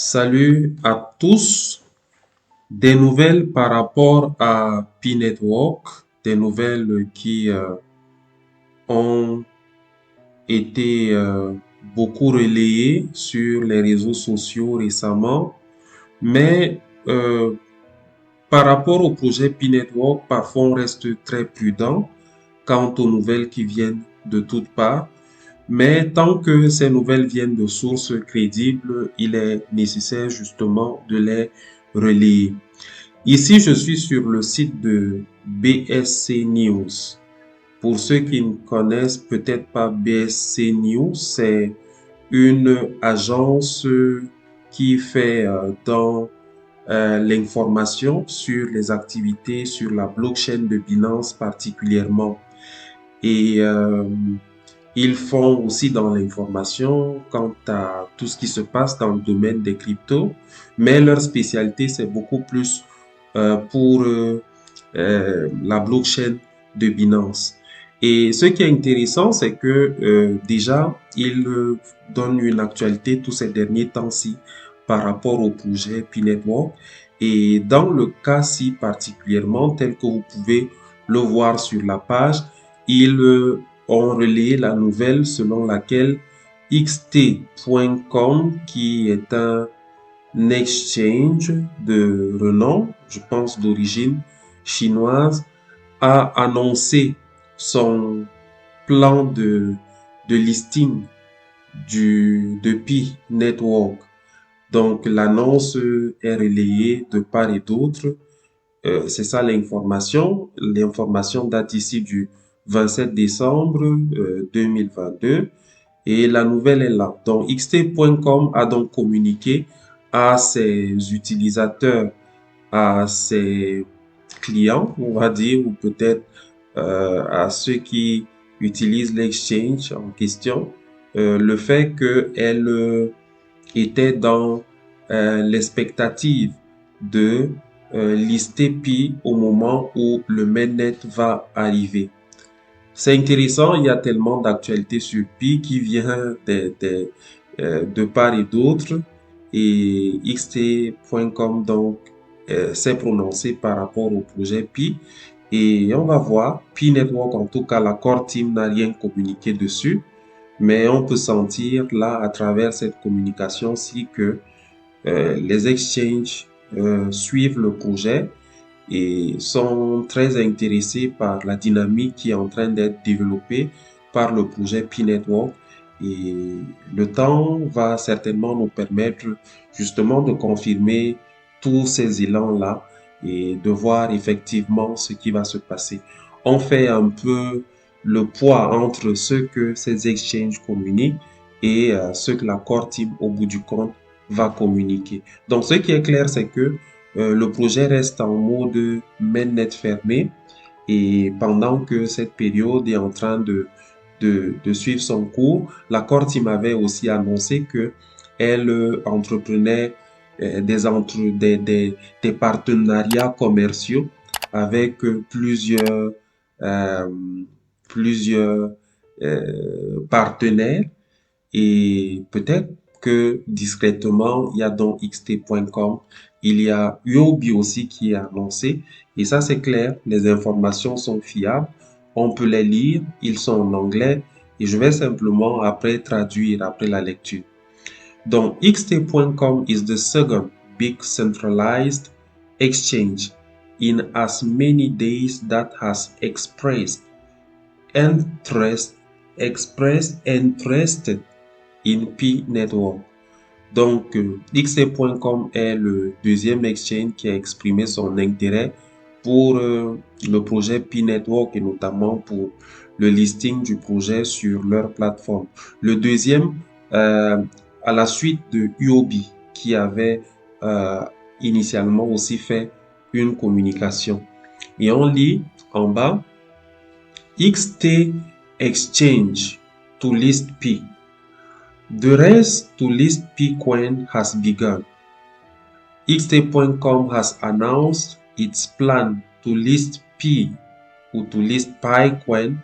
Salut à tous. Des nouvelles par rapport à P-Network, des nouvelles qui ont été beaucoup relayées sur les réseaux sociaux récemment. Mais par rapport au projet P-Network, parfois on reste très prudent quant aux nouvelles qui viennent de toutes parts. Mais tant que ces nouvelles viennent de sources crédibles, il est nécessaire justement de les relayer. Ici, je suis sur le site de BSC News. Pour ceux qui ne connaissent peut-être pas BSC News, c'est une agence qui fait dans l'information sur les activités sur la blockchain de Binance particulièrement. Et ils font aussi dans l'information quant à tout ce qui se passe dans le domaine des cryptos, mais leur spécialité, c'est beaucoup plus pour la blockchain de Binance. Et ce qui est intéressant, c'est que déjà, ils donnent une actualité tous ces derniers temps-ci par rapport au projet P-Network. Et dans le cas-ci particulièrement, tel que vous pouvez le voir sur la page, ils ont relayé la nouvelle selon laquelle xt.com, qui est un exchange de renom, je pense d'origine chinoise, a annoncé son plan de listing de Pi Network. Donc l'annonce est relayée de part et d'autre. C'est ça l'information. L'information date ici du 27 décembre 2022 et la nouvelle est là. Donc xt.com a donc communiqué à ses utilisateurs, à ses clients, on va dire, ou peut-être à ceux qui utilisent l'exchange en question, le fait qu'elle était dans l'expectative de lister Pi au moment où le mainnet va arriver. C'est intéressant, il y a tellement d'actualités sur Pi qui vient de part et d'autre. Et xt.com donc s'est prononcé par rapport au projet Pi. Et on va voir, Pi Network, en tout cas la core team n'a rien communiqué dessus. Mais on peut sentir là, à travers cette communication-ci, que les exchanges suivent le projet et sont très intéressés par la dynamique qui est en train d'être développée par le projet P-Network. Et le temps va certainement nous permettre justement de confirmer tous ces élans-là et de voir effectivement ce qui va se passer. On fait un peu le poids entre ce que ces exchanges communiquent et ce que la core team au bout du compte va communiquer. Donc ce qui est clair, c'est que le projet reste en mode mainnet fermé et pendant que cette période est en train de suivre son cours, la Core Team avait aussi annoncé que elle entreprenait des partenariats commerciaux avec euh, plusieurs partenaires et peut-être que discrètement, il y a donc xt.com, il y a Huobi aussi qui est annoncé. Et ça, c'est clair, les informations sont fiables, on peut les lire, ils sont en anglais et je vais simplement après traduire après la lecture. Donc, xt.com is the second big centralized exchange in as many days that has interest, expressed interest in Pi Network. Donc, xt.com est le deuxième exchange qui a exprimé son intérêt pour le projet Pi Network et notamment pour le listing du projet sur leur plateforme. Le deuxième, à la suite de Huobi, qui avait euh, initialement aussi fait une communication. Et on lit en bas, XT Exchange to list Pi. The race to list P-Coin has begun. xt.com has announced its plan to list P or to list PiCoin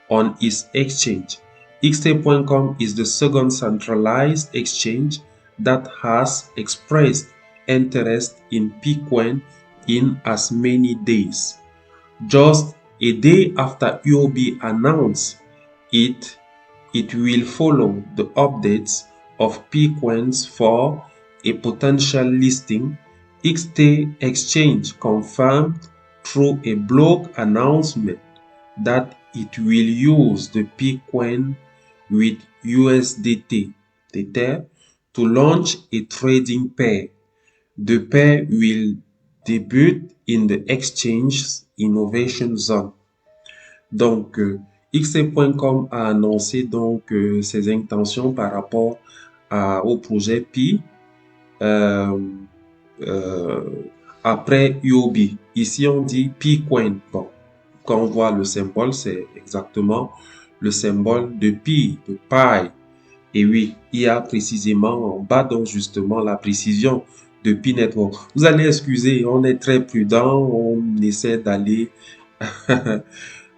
on its exchange. xt.com is the second centralized exchange that has expressed interest in Pcoin in as many days. Just a day after UOB announced it, it will follow the updates of Pcoins for a potential listing. XT Exchange confirmed through a blog announcement that it will use the Pcoin with USDT Tether to launch a trading pair. The pair will debut in the exchange Innovation Zone. Donc, XT.com a annoncé donc ses intentions par rapport au projet Pi euh, euh, après UOB. Ici, on dit Pcoin. Bon, quand on voit le symbole, c'est exactement le symbole de Pi, de Pi. Et oui, il y a précisément en bas donc justement la précision de Pi Network. Vous allez excuser, on est très prudent, on essaie d'aller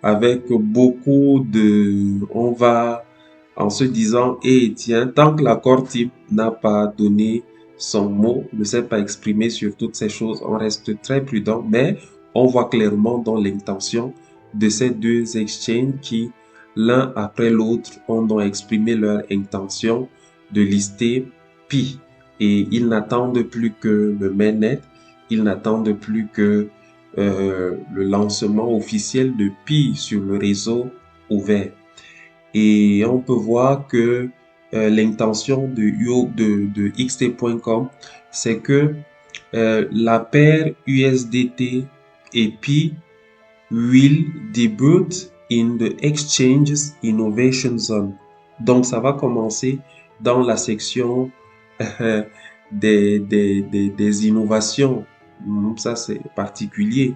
avec beaucoup de... On va en se disant, et tiens, tant que l'accord type n'a pas donné son mot, ne s'est pas exprimé sur toutes ces choses, on reste très prudent, mais on voit clairement dans l'intention de ces deux exchanges qui, l'un après l'autre, ont donc exprimé leur intention de lister Pi. Et ils n'attendent plus que le mainnet, ils n'attendent plus que le lancement officiel de Pi sur le réseau ouvert. Et on peut voir que l'intention de xt.com, c'est que la paire USDT et Pi will debut in the Exchange Innovation Zone. Donc, ça va commencer dans la section des innovations. Ça, c'est particulier.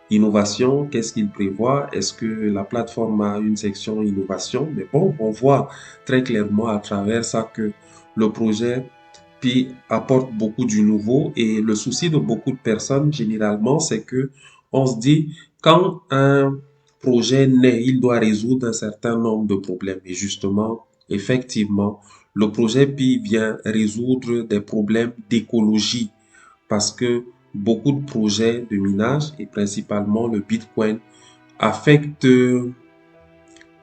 Innovation, qu'est-ce qu'il prévoit? Est-ce que la plateforme a une section innovation? Mais bon, on voit très clairement à travers ça que le projet Pi apporte beaucoup du nouveau, et le souci de beaucoup de personnes, généralement, c'est que on se dit, quand un projet naît, il doit résoudre un certain nombre de problèmes. Et justement, effectivement, le projet Pi vient résoudre des problèmes d'écologie, parce que beaucoup de projets de minage, et principalement le Bitcoin, affectent,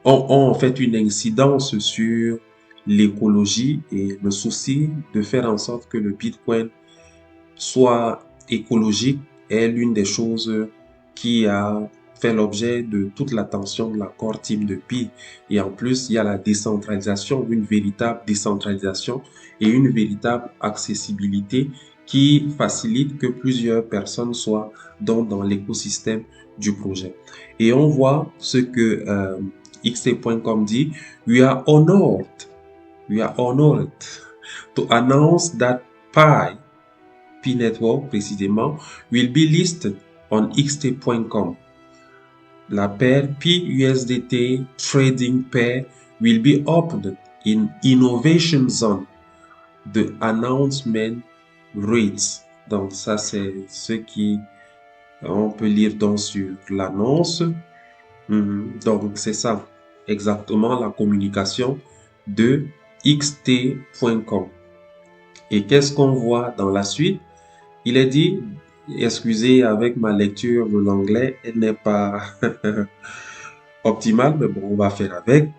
ont en fait une incidence sur l'écologie, et le souci de faire en sorte que le Bitcoin soit écologique est l'une des choses qui a fait l'objet de toute l'attention de l'accord Team de Pi. Et en plus, il y a la décentralisation, une véritable décentralisation et une véritable accessibilité qui facilite que plusieurs personnes soient dans l'écosystème du projet. Et on voit ce que xt.com dit: we are honored to announce that Pi Network précisément will be listed on xt.com. La paire Pi USDT trading pair will be opened in Innovation Zone. The announcement reads. Donc ça, c'est ce qui on peut lire donc sur l'annonce. Donc c'est ça exactement la communication de xt.com. Et qu'est-ce qu'on voit dans la suite? Il est dit, excusez avec ma lecture de l'anglais, elle n'est pas optimale, mais bon, on va faire avec.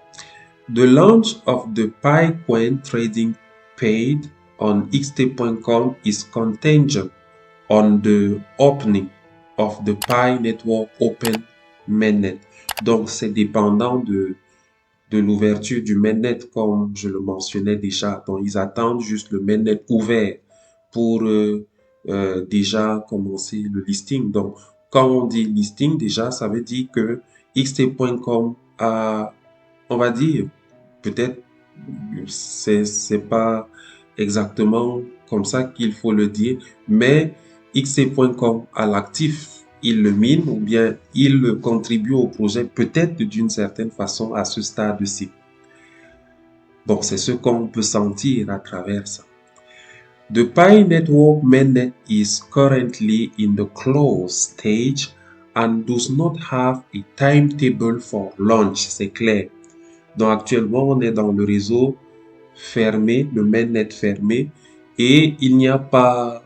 The launch of the Pcoin trading paid on xt.com is contingent on the opening of the Pi Network Open Mainnet. Donc, c'est dépendant de l'ouverture du mainnet, comme je le mentionnais déjà. Donc, ils attendent juste le mainnet ouvert pour déjà commencer le listing. Donc, quand on dit listing, déjà, ça veut dire que xt.com a, on va dire, peut-être, c'est pas exactement comme ça qu'il faut le dire, mais xt.com à l'actif, il le mine ou bien il contribue au projet peut-être d'une certaine façon à ce stade-ci. Bon, c'est ce qu'on peut sentir à travers ça. The Pi Network mainnet is currently in the closed stage and does not have a timetable for launch. C'est clair. Donc actuellement, on est dans le réseau fermé, le mainnet fermé, et il n'y a pas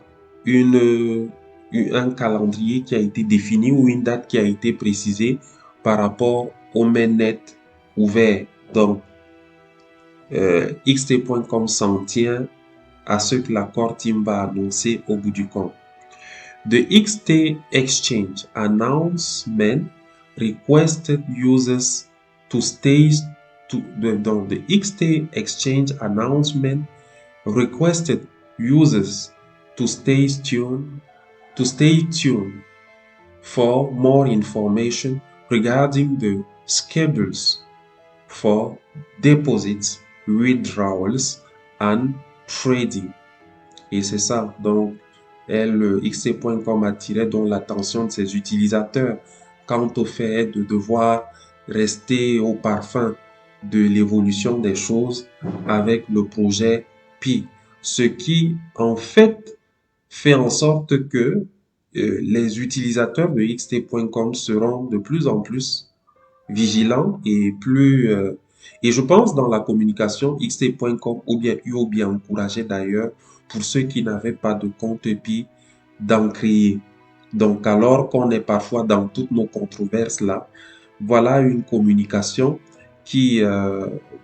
un calendrier qui a été défini ou une date qui a été précisée par rapport au mainnet ouvert. Donc, xt.com s'en tient à ce que la core team va annoncer au bout du compte. The XT Exchange announcement requested users to stay the XT Exchange announcement requested users to stay tuned for more information regarding the schedules for deposits, withdrawals and trading. Et c'est ça. Donc, xt.com attirait donc l'attention de ses utilisateurs quant au fait de devoir rester au parfum de l'évolution des choses avec le projet Pi. Ce qui, en fait en sorte que les utilisateurs de xt.com seront de plus en plus vigilants et je pense dans la communication xt.com ou bien encouragé d'ailleurs pour ceux qui n'avaient pas de compte Pi d'en créer. Donc alors qu'on est parfois dans toutes nos controverses là, voilà une communication qui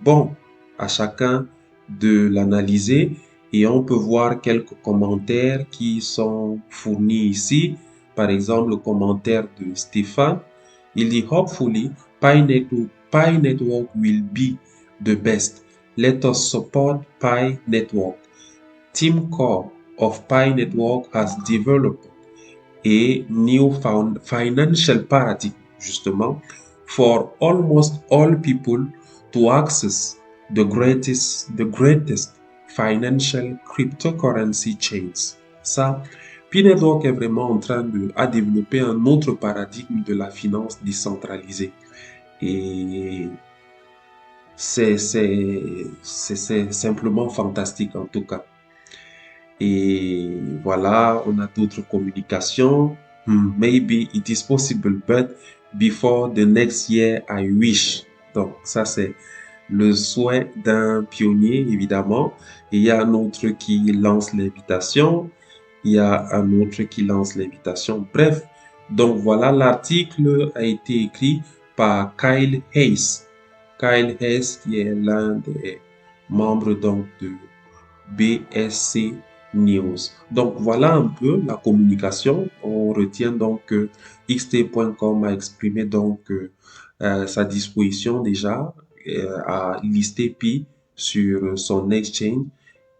bon, à chacun de l'analyser et on peut voir quelques commentaires qui sont fournis ici. Par exemple, le commentaire de Stéphane, il dit hopefully Pi Network will be the best. Let us support Pi Network. Team core of Pi Network has developed a new financial paradigm, justement, for almost all people to access the greatest financial cryptocurrency chains. Ça, Pi Network est vraiment en train de développer un autre paradigme de la finance décentralisée. Et c'est simplement fantastique en tout cas. Et voilà, on a d'autres communications. Maybe it is possible, but before the next year, I wish. Donc, ça, c'est le souhait d'un pionnier, évidemment. Et il y a un autre qui lance l'invitation. Il y a un autre qui lance l'invitation. Bref, donc voilà, l'article a été écrit par Kyle Hayes. Kyle Hayes, qui est l'un des membres donc de BSC News. Donc voilà un peu la communication. On retient donc que xt.com a exprimé donc sa disposition déjà à lister Pi sur son exchange.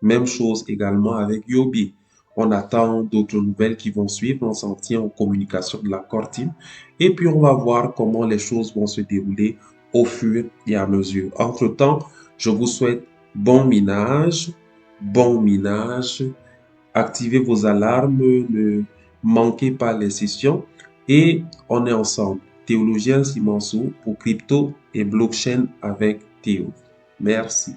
Même chose également avec Yobi. On attend d'autres nouvelles qui vont suivre. On s'en tient aux communications de la core team. Et puis on va voir comment les choses vont se dérouler au fur et à mesure. Entre-temps, je vous souhaite bon minage. Activez vos alarmes, ne manquez pas les sessions et on est ensemble. Théologien Simansou pour crypto et blockchain avec Théo. Merci.